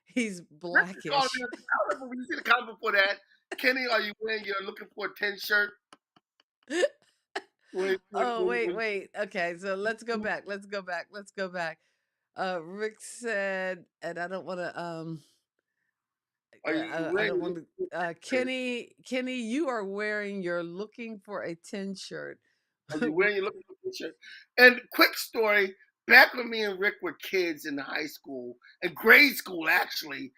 he's Rick is calling blackish. me out. I remember when you see the comment before that. Kenny, are you wearing your looking for a 10 shirt? Oh, wait. Okay, so let's go back. Let's go back. Rick said, and I don't want to. Are you I wearing don't your want looking to. for a 10 shirt? Kenny, you are wearing your looking for a 10 shirt. Are you wearing your looking for a 10 shirt? And quick story, back when me and Rick were kids in high school, in grade school actually,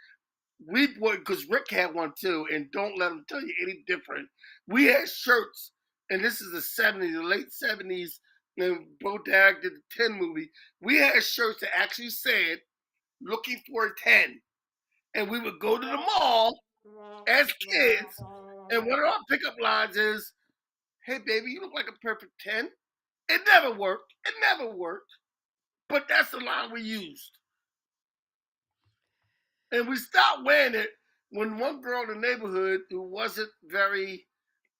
we were, because Rick had one too, and don't let him tell you any different. We had shirts, and this is the 70s, the late 70s, when Bo Dag did the 10 movie. We had shirts that actually said, looking for a 10. And we would go to the mall as kids, and one of our pickup lines is, hey, baby, you look like a perfect 10. It never worked. It never worked. But that's the line we used. And we stopped wearing it when one girl in the neighborhood who wasn't very,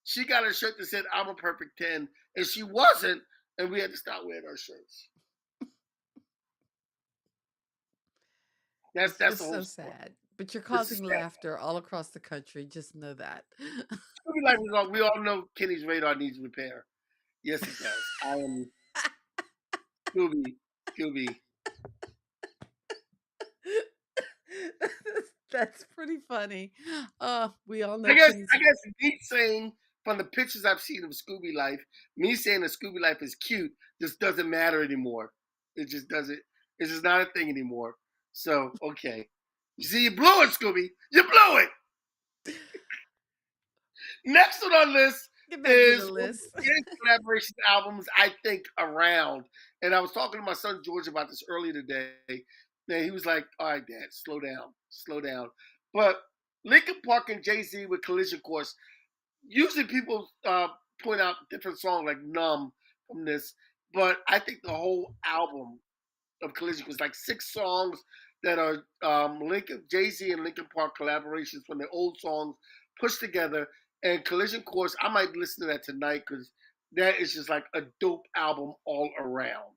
she got a shirt that said, I'm a perfect 10. And she wasn't. And we had to stop wearing our shirts. It's That's the just whole so story. sad. But you're This is causing sad. laughter all across the country. Just know that. We all know Kenny's radar needs repair. Yes, it does. I am Scooby. That's pretty funny. We all I know guess Kenny's. I guess me saying from the pictures I've seen of Scooby Life, me saying that Scooby Life is cute just doesn't matter anymore. It just doesn't. It's just not a thing anymore. So okay, you see, you blew it, Scooby. You blew it. Next on our list Get back to the is one of list. the greatest collaboration albums I think around. And I was talking to my son George about this earlier today. And he was like, "All right, Dad, slow down." But Linkin Park and Jay-Z with Collision Course. Usually people point out different songs like "Numb" from this, but I think the whole album of Collision was like 6 songs that are Jay-Z and Linkin Park collaborations from their old songs pushed together. And Collision Course, I might listen to that tonight because that is just like a dope album all around.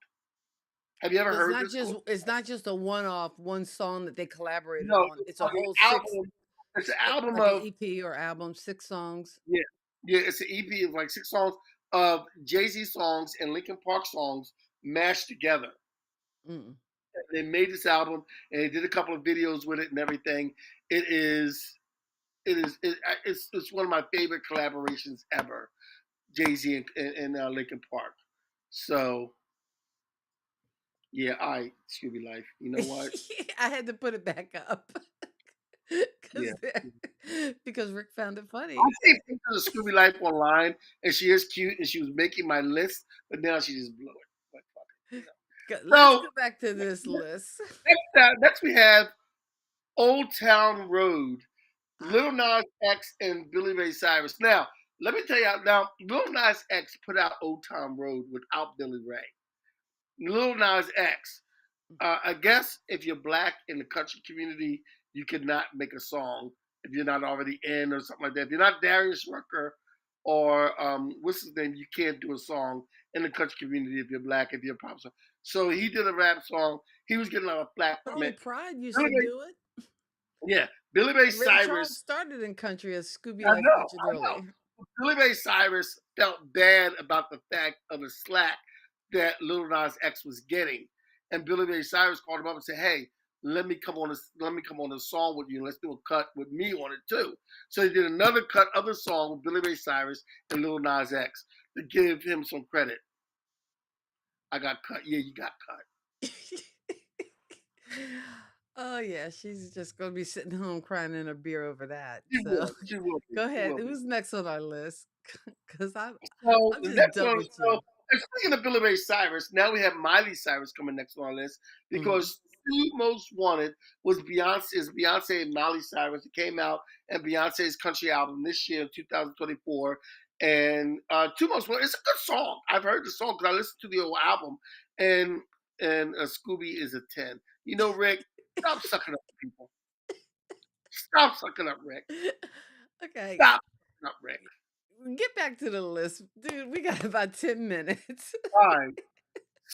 Have you ever So it's heard not this? just it's not just a one-off one song that they collaborated No, on. it's It's a an whole six, album. It's an album like an of EP or album, 6 songs. yeah, yeah. It's an EP of like 6 songs of Jay Z songs and Linkin Park songs mashed together. Mm. They made this album and they did a couple of videos with it and everything. It is it's one of my favorite collaborations ever. Jay Z and Linkin Park. So yeah, all right, Scooby Life. You know what? I had to put it back up Yeah. because Rick found it I funny. see pictures of Scooby Life online, and she is cute, and she was making my list, but now she just blew it. Like, fuck it, you Let's know. go back to this list. Next we have Old Town Road, Ah, Lil Nas X and Billy Ray Cyrus. Now, let me tell you, now Lil Nas X put out Old Town Road without Billy Ray. Lil Nas X. I guess if you're black in the country community, you could not make a song if you're not already in or something like that. If you're not Darius Rucker or what's his name, you can't do a song in the country community if you're black, if you're a pop star. So he did a rap song. He was getting a lot of flack from Only it. Pride used Billy to Ray, do it. yeah, Billy Ray Ray Charles Cyrus. started in country as Scooby I Life know, featured I know. early. Billy Ray Cyrus felt bad about the fact of the slack that Lil Nas X was getting, and Billy Ray Cyrus called him up and said, "Hey, let me come on a song with you, and let's do a cut with me on it too." So he did another cut of the song with Billy Ray Cyrus and Lil Nas X to give him some credit. I got cut. Yeah, you got cut. yeah, she's just gonna be sitting home crying in a beer over that. She So will. She will be. go She ahead. will be. Who's next on our list? Because So I'm the just next done one, with you. and speaking of Billy Ray Cyrus, now we have Miley Cyrus coming next on our list Hmm. because Two Most Wanted was Beyonce and Miley Cyrus. It came out and Beyonce's country album this year, 2024. And Two Most Wanted, it's a good song. I've heard the song because I listened to the old album, and Scooby is a 10. You know, Rick, stop sucking up to people. Stop sucking up, Rick. Okay, Stop sucking up, Rick. get back to the list, dude. We got about 10 minutes. All right.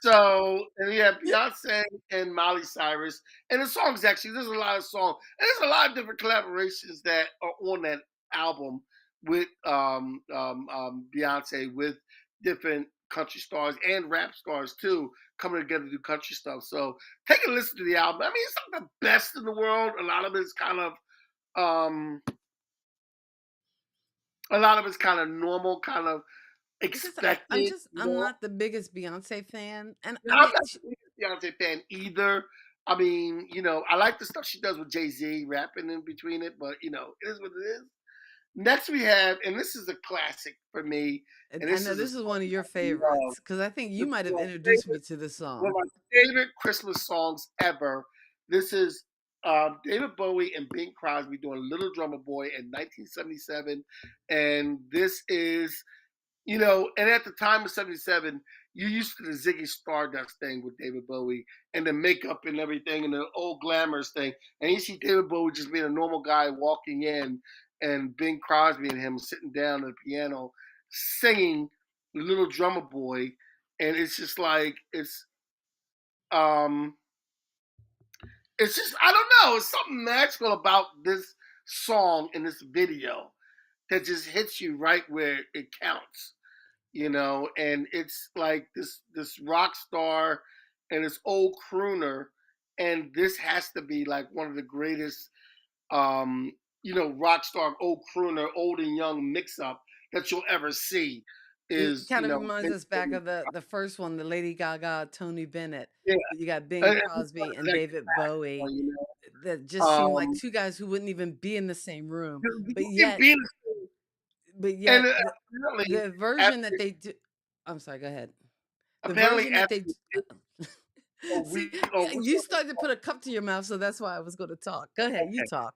So, and we have Beyonce and Miley Cyrus. And the songs actually, there's a lot of songs. And there's a lot of different collaborations that are on that album with Beyonce, with different country stars and rap stars too, coming together to do country stuff. So take a listen to the album. I mean, it's not the best in the world. Um a lot of it's kind of normal, kind of Because I'm expected, just you I'm know. not the biggest Beyonce fan, and Yeah, I I'm mean, not the biggest Beyonce fan either. I mean, I like the stuff she does with Jay Z rapping in between it, but it is what it is. Next we have, and this is a classic for me, and and I this know is a this is song one of your I love. favorites because I think you This might is have my introduced me favorite, to this one of song. my favorite Christmas songs ever. This is David Bowie and Bing Crosby doing "Little Drummer Boy" in 1977, and this is and at the time of 77, you used to the Ziggy Stardust thing with David Bowie and the makeup and everything and the old glamorous thing. And you see David Bowie just being a normal guy walking in and Bing Crosby and him sitting down at the piano singing Little Drummer Boy. And it's just like, um, it's just, I don't know, it's something magical about this song and this video that just hits you right where it counts. And it's like this rock star and this old crooner, and this has to be like one of the greatest, rock star, old crooner, old and young mix up that you'll ever see. It Is kind of reminds us back of the first one, the Lady Gaga, Tony Bennett. yeah, You got Bing and it's Crosby and like David Bowie you that know, just seemed like two guys who wouldn't even be in the same room, but you can yet, be, but and yet apparently the version after that they do. I'm sorry. Go ahead. The apparently version that after they a see, week or what's you started to put a cup to your mouth, so that's why I was going to talk. Go ahead, you okay. talk.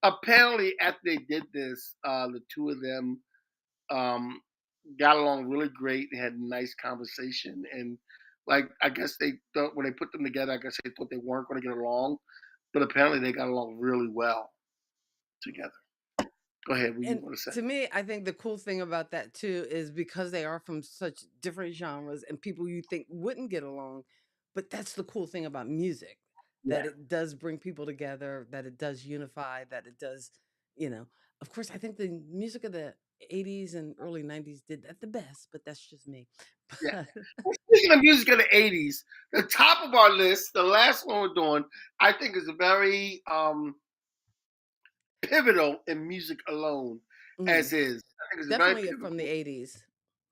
Apparently after they did this, the two of them um, got along really great. They had a nice conversation, and like I guess they thought when they put them together, I guess they thought they weren't going to get along, but apparently they got along really well together. Go ahead. What do you And want to say? to me, I think the cool thing about that too is because they are from such different genres and people you think wouldn't get along, but that's the cool thing about music, Yeah, that it does bring people together, that it does unify, that it does, you know. Of course, I think the music of the 80s and early 90s did that the best, but that's just me. yeah. But Well, speaking of music of the '80s, the top of our list, the last one we're doing, I think is a very pivotal in music alone, mm, as is. I think it's a very definitely from the pivotal. 80s.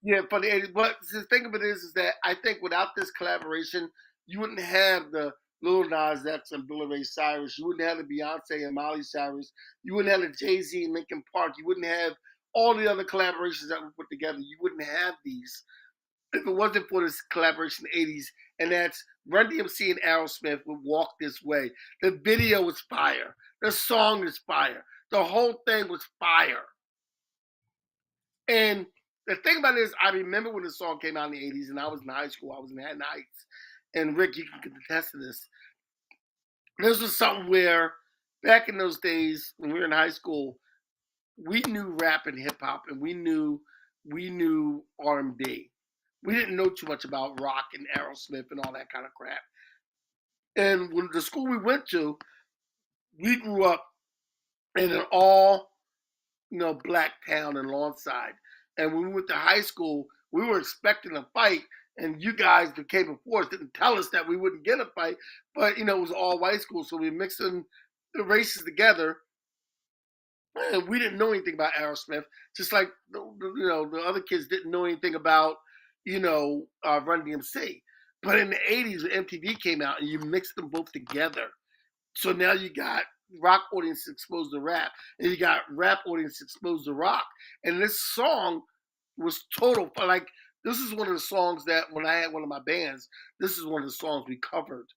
Yeah, for the '80s. But the thing of it is that I think without this collaboration, you wouldn't have the Lil Nas X and Billy Ray Cyrus. You wouldn't have the Beyonce and Miley Cyrus. You wouldn't have the Jay Z and Linkin Park. You wouldn't have all the other collaborations that we put together. You wouldn't have these if it wasn't for this collaboration in the '80s. And that's Run DMC and Aerosmith would Walk This Way. The video was fire. The song is fire. The whole thing was fire. And the thing about it is, I remember when the song came out in the '80s, and I was in high school. I was in Manhattan Heights, and Rick, you can attest to this. This was something where, back in those days when we were in high school, we knew rap and hip hop, and we knew R&B. We didn't know too much about rock and Aerosmith and all that kind of crap. And when the school we went to, we grew up in an all black town in Lawnside. And when we went to high school, we were expecting a fight, and you guys that came before us didn't tell us that we wouldn't get a fight. But it was all white school, so we mixed in the races together, and we didn't know anything about Aerosmith, just like the other kids didn't know anything about Run DMC. But in the '80s, when MTV came out, and you mixed them both together, So now you got rock audience exposed to rap, and you got rap audience exposed to rock. And this song was total like this is one of the songs that when I had one of my bands, this is one of the songs we covered.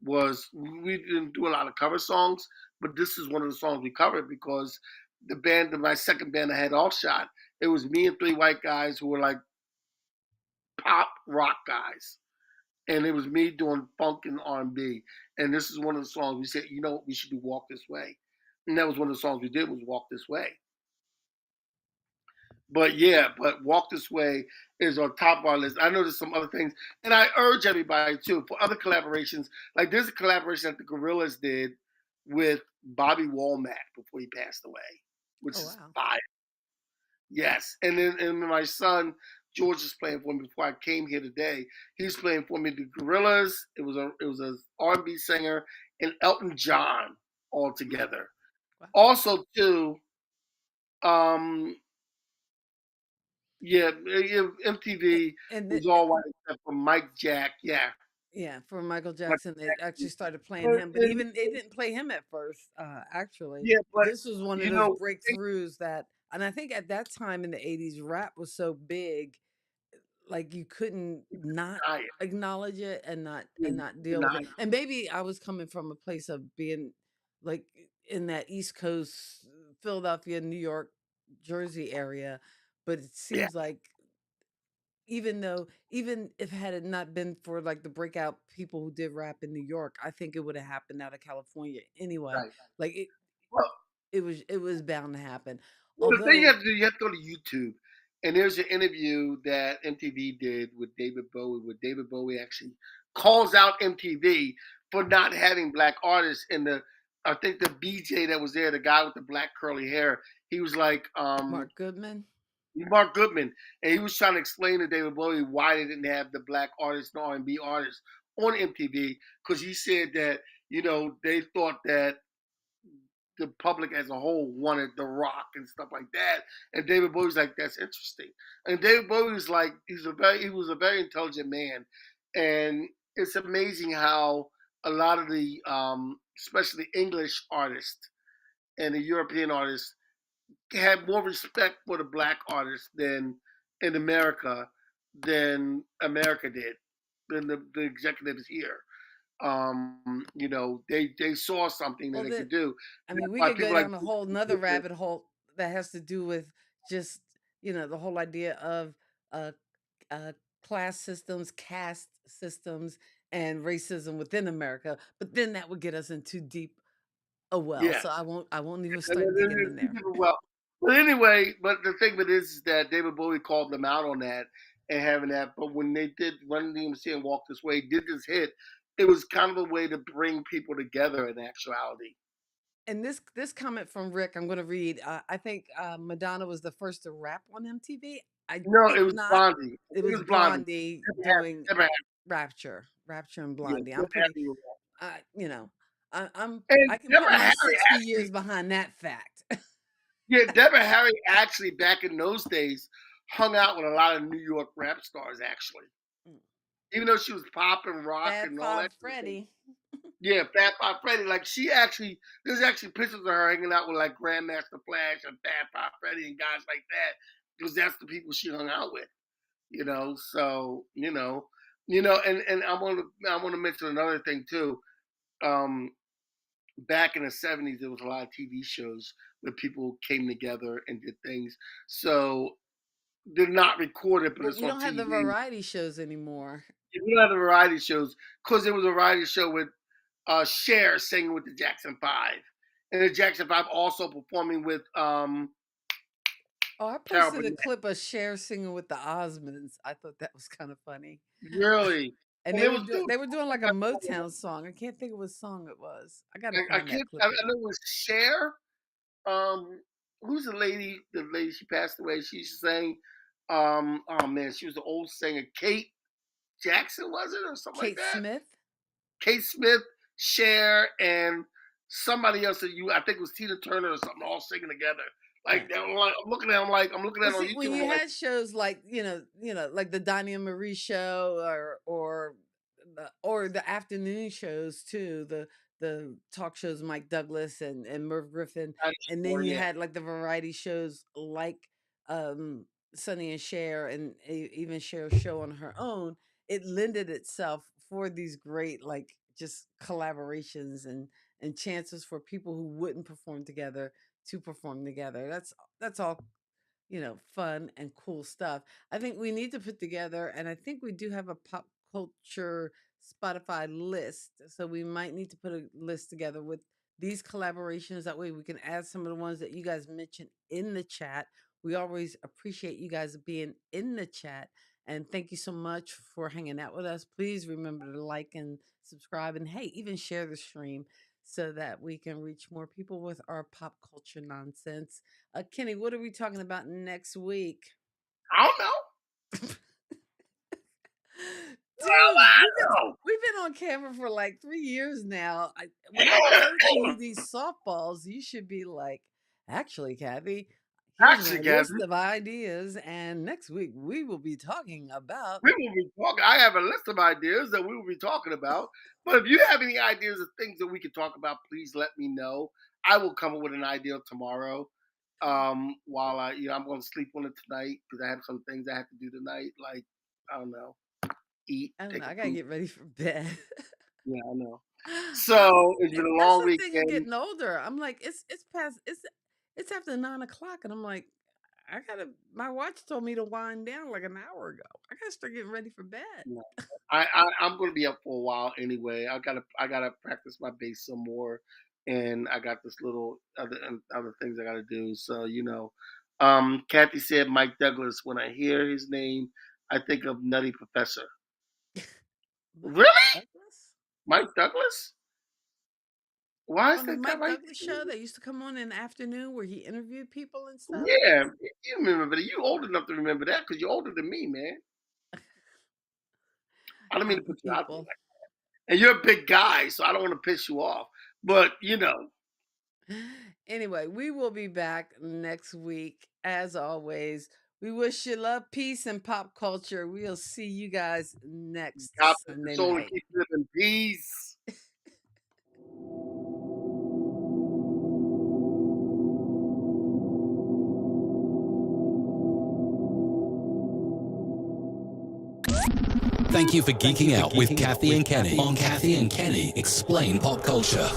Was we didn't do a lot of cover songs, but this is one of the songs we covered because the band, my second band I had Offshot, it was me and three white guys who were like pop rock guys, and it was me doing funk and R&B. And this is one of the songs we said, you know, we should do "Walk This Way," and that was one of the songs we did was "Walk This Way." But yeah, but "Walk This Way" is on top of our list. I know there's some other things, and I urge everybody too for other collaborations. Like there's a collaboration that the Gorillaz did with Bobby Womack before he passed away, which Oh is wow. fire. Yes, and my son George is playing for me before I came here today. He's playing for me the Gorillaz. It was a R&B singer and Elton John all together. Wow. Also too, um, yeah, MTV And was all white except for Mike Jack. Yeah, yeah, for Michael Mike Jackson, they Jackson. actually started playing And, him, but and, even they didn't play him at first. Actually, yeah, but this was one of you those know, breakthroughs that, and I think at that time in the '80s, rap was so big, like you couldn't not deny it. acknowledge it and not deal with Deny it. it. And maybe I was coming from a place of being like in that East Coast, Philadelphia, New York, Jersey area, but it Yeah, seems like even if had it not been for like the breakout people who did rap in New York, I think it would have happened out of California anyway. right. Like Well, it was bound to happen. well, the thing you Although have to do, you have to go to YouTube, and there's an interview that MTV did with David Bowie, where David Bowie actually calls out MTV for not having black artists. And I think the BJ that was there, the guy with the black curly hair, he was like, Mark Goodman, Mark Goodman, and he was trying to explain to David Bowie why they didn't have the black artists and R&B artists on MTV because he said that they thought that the public as a whole wanted The Rock and stuff like that. And David Bowie's like, that's interesting. And David Bowie's like, he was a very intelligent man, and it's amazing how a lot of the, especially English artists and the European artists, had more respect for the black artists than in America than America did, than the executives here. They saw something that well they then could do. I That's mean we why could people go like down a whole nother rabbit hole that has to do with just the whole idea of uh uh class systems, caste systems, and racism within America. But then that would get us into deep a well. yeah. So I won't even And start digging in you there. did well. But anyway, but the thing of it is that David Bowie called them out on that and having that. But when they did Run DMC and Walk This Way, did this hit, it was kind of a way to bring people together in actuality. And this comment from Rick, I'm going to read. I think Madonna was the first to rap on MTV. I No, it think was not. Blondie. I It think it was was Blondie. Blondie Never had, doing never had. Rapture and Yeah, Blondie. I'm never pretty. had. I you know, I And can put Deborah my Harry 60 years actually, behind that fact. yeah, Deborah Harry actually back in those days hung out with a lot of New York rap stars actually. Even though she was pop and rock Fab and all Five that. Freddy. Yeah, Fat Five Freddy. Like she actually, there's actually pictures of her hanging out with like Grandmaster Flash and Fat Five Freddy and guys like that, because that's the people she hung out with. So and I want to mention another thing too. Um, Back in the '70s, there was a lot of TV shows where people came together and did things. So they're not recorded, but But it's we on don't have the TV. variety shows anymore. We don't have the variety shows because there was a variety show with Cher singing with the Jackson Five, and the Jackson Five also performing with Oh, I Carol posted a Burnett. clip of Cher singing with the Osmonds. I thought that was kind of funny. Really, And and it was doing. they were doing like a Motown song. I can't think of what song it was. I gotta I find that can't. clip I again. know it was Cher. Who's the lady? The lady she passed away. She sang. Oh man, she was the old singer. Kate Jackson was it or something like Kate that? Smith. Kate Smith, Cher, and somebody else that I think it was Tina Turner or something, all singing together. Yeah. Like, I'm looking at, I'm looking at Well, it on see, when YouTube. you I'm like, had shows like like the Donnie and Marie show, or the afternoon shows too, the talk shows, Mike Douglas and Merv Griffin, That is and then more, you yeah. had like the variety shows like um Sonny and Cher, and even Cher's show on her own. It lended itself for these great like just collaborations and chances for people who wouldn't perform together to perform together. That's all, fun and cool stuff. I think we need to put together, and I think we do have a pop culture Spotify list. So we might need to put a list together with these collaborations. That way we can add some of the ones that you guys mentioned in the chat. We always appreciate you guys being in the chat. And thank you so much for hanging out with us. Please remember to like and subscribe, and hey, even share the stream so that we can reach more people with our pop culture nonsense. Kenny, what are we talking about next week? I don't know. Dude, Well, we've been on camera for like 3 years now. When I I coach don't you know. these softballs, you should be like, actually, Kathy, here's my Actually, list Gabby, of ideas, and next week we will be talking about. we will be talking. I have a list of ideas that we will be talking about. But if you have any ideas of things that we could talk about, please let me know. I will come up with an idea tomorrow. While I'm going to sleep on it tonight because I have some things I have to do tonight, like I don't know, eat, I don't take know. a I gotta poop. get ready for bed. Yeah, I know. I'm. So it's been a That's long the thing of weekend. getting older. I'm like, it's past. It's after 9 o'clock, and I'm like, I gotta. My watch told me to wind down like an hour ago. I gotta start getting ready for bed. No. I'm going to be up for a while anyway. I gotta practice my bass some more, and I got this little other things I gotta do. So Kathy said Mike Douglas. When I hear his name, I think of Nutty Professor. Mike Really, Douglas. Mike Douglas? Why is From the that guy Mike right Douglas there? show that used to come on in the afternoon where he interviewed people and stuff. Yeah, you remember that. You old enough to remember that because you're older than me, man. I don't mean to Young put you out there, people. and you're a big guy, so I don't want to piss you off. But Anyway, we will be back next week. As always, we wish you love, peace, and pop culture. We'll see you guys God next bless your Sunday soul and night. keep living. Peace. Thank you for geeking out with Kathy and Kenny on Kathy and Kenny Explain Pop Culture.